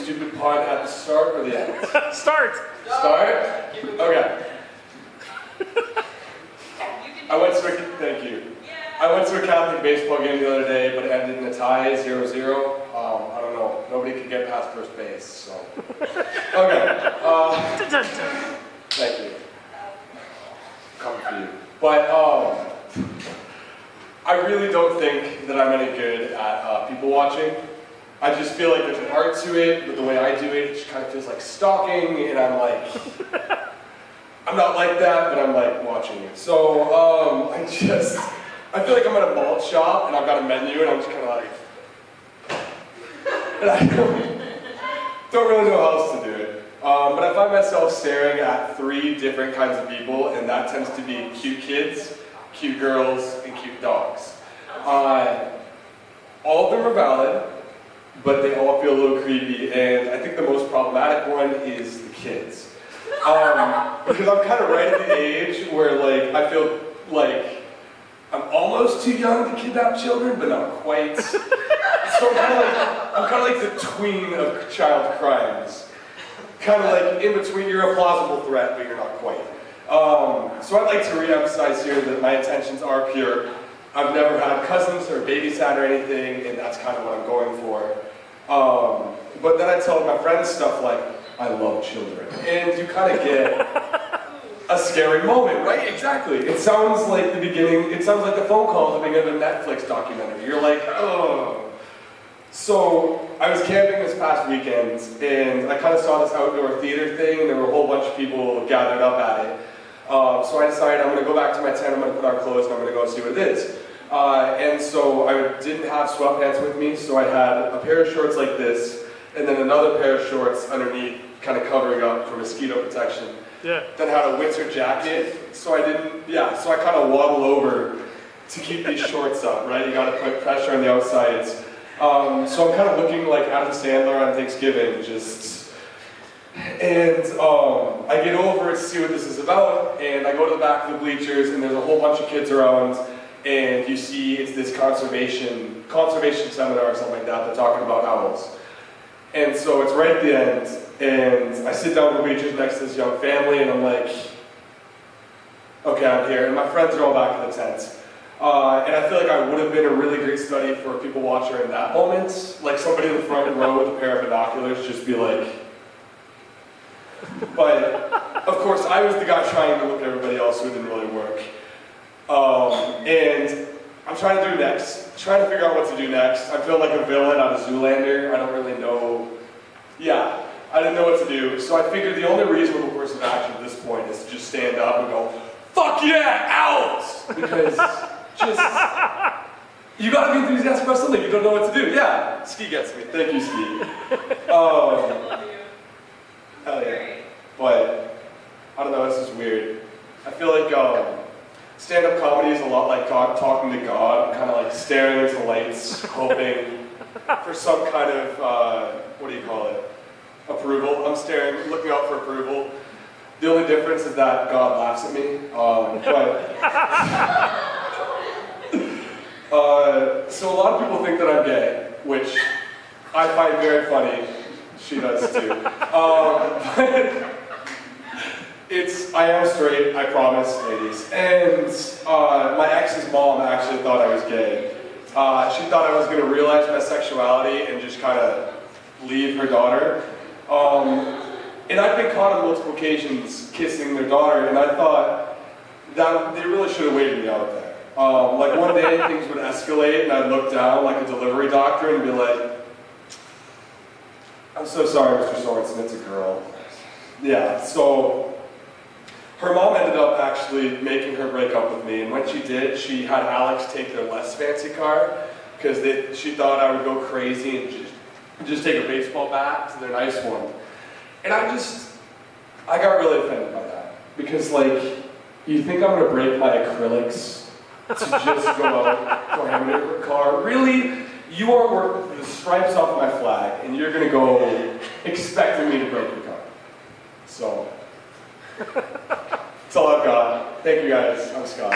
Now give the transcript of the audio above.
stupid pun at the start or the end? Start! Start? Okay. Thank you. I went to a Catholic baseball game the other day, but it ended in a tie, 0-0. I don't know. Nobody could get past first base, so. Okay. Thank you. Coming for you. But I really don't think that I'm any good at people watching. I just feel like there's an art to it, but the way I do it just kind of feels like stalking, and I'm like, I'm not like that, but I'm like watching it. So I feel like I'm at a malt shop, and I've got a menu, and I'm just kind of like, and I don't really know how else to do it. But I find myself staring at 3 different kinds of people, and that tends to be cute kids, cute girls, and cute dogs. All of them are valid, but they all feel a little creepy, and I think the most problematic one is the kids. Because I'm kind of right at the age where like I feel like I'm almost too young to kidnap children, but not quite. So I'm kind of like the tween of child crimes. Kind of like in between, you're a plausible threat, but you're not quite. So I'd like to re-emphasize here that my intentions are pure. I've never had cousins or babysat or anything, and that's kind of what I'm going for. But then I tell my friends stuff like, I love children. And you kind of get a scary moment, right? Exactly. It sounds like the beginning, it sounds like the phone call at the beginning of a Netflix documentary. You're like, oh. So I was camping this past weekend, and I kind of saw this outdoor theater thing, and there were a whole bunch of people gathered up at it. So I decided I'm going to go back to my tent, I'm going to put on clothes, and I'm going to go see what it is. And so I didn't have sweatpants with me, so I had a pair of shorts like this, and then another pair of shorts underneath, kind of covering up for mosquito protection. Yeah. Then had a winter jacket, so I kind of waddle over to keep these shorts up, right? You got to put pressure on the outsides. So I'm kind of looking like Adam Sandler on Thanksgiving, and I get over to see what this is about, and I go to the back of the bleachers, and there's a whole bunch of kids around, and you see it's this conservation seminar or something like that. They're talking about owls. And so it's right at the end, and I sit down in the bleachers next to this young family, and I'm like, okay, I'm here. And my friends are all back in the tent. And I feel like I would have been a really great study for a people watcher in that moment. Like somebody in the front row with a pair of binoculars, just be like. But, of course, I was the guy trying to look at everybody else who didn't really work. And I'm trying to figure out what to do next. I feel like a villain out of Zoolander. I don't really know. Yeah, I didn't know what to do. So I figured the only reasonable course of action at this point is to just stand up and go, fuck yeah, owls! Because you gotta be enthusiastic about something, you don't know what to do. Yeah, Ski gets me. Thank you, Ski. Hell yeah. But, I don't know, this is weird. I feel like stand-up comedy is a lot like God talking to God. I'm kind of like staring into the lights, hoping for some kind of, what do you call it? Approval. I'm staring, looking out for approval. The only difference is that God laughs at me. So a lot of people think that I'm gay, which I find very funny. She does too. I am straight, I promise, ladies. And my ex's mom actually thought I was gay. She thought I was going to realize my sexuality and just kind of leave her daughter. And I've been caught on multiple occasions kissing their daughter, and I thought that they really should have waited me out there. Like one day things would escalate, and I'd look down like a delivery doctor and be like, I'm so sorry, Mr. Sorensen, it's a girl. Yeah, so her mom ended up actually making her break up with me, and when she did, she had Alex take their less fancy car, because she thought I would go crazy and just take a baseball bat to their nice one. And I got really offended by that, because like, you think I'm gonna break my acrylics to just go out, go ham in her car? Really? You aren't working the stripes off my flag, and you're gonna go expecting me to break your car. So, that's all I've got. Thank you guys. I'm Scott.